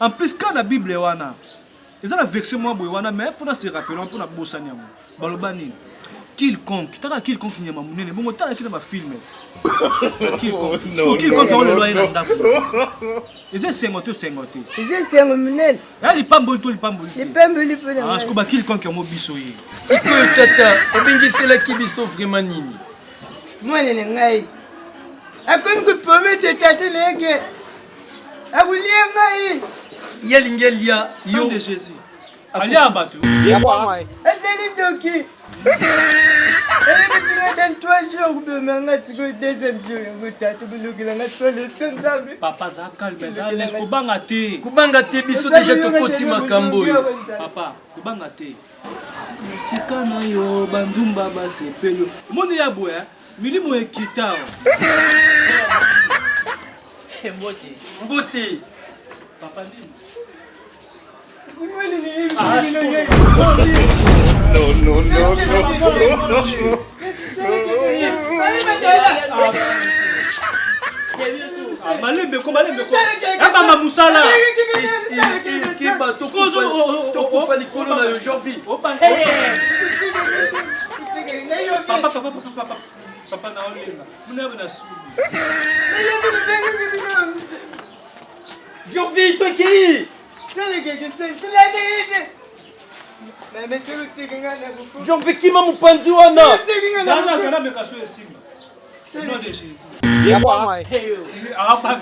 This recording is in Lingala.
En plus quand la Bible wana ils ont la vexé moi boy wana mais faut se rappeler pour na bosani yango balobani quiconque taka quiconque nyama munene bongo tala kina ma film quiconque on le loyer na ndako ils sengote ils sengo munene ali pambo to lipambo lipele ah sko ba quiconque mo biso yi sikoyo tata obingisela kibiso vraiment nini mwana ngai akomi ko promettre tata lenge abulia ngai yelingelia yo de Jésus ali abatu azali ndoki dans 3 jours, deuxième jour, papa, ça calme, ça laisse Kubangate. Kubangate, biso déjà tokoti makambo. Papa, Kubangate. Musika na yo, bandumba base peyo. Moni ya boya, milimo ekita. Mbote. Papa ndi. No. Malembe ko. Aba musala. Kiba tokufa likolo na yo Jovi. Papa na olenga. Muna bana su. Jovi toi qui? Jovi qui m'a mupanzi wana. Sana kana mekaso esimba. C'est nom de Jésus. Tiens-moi. Ah, pas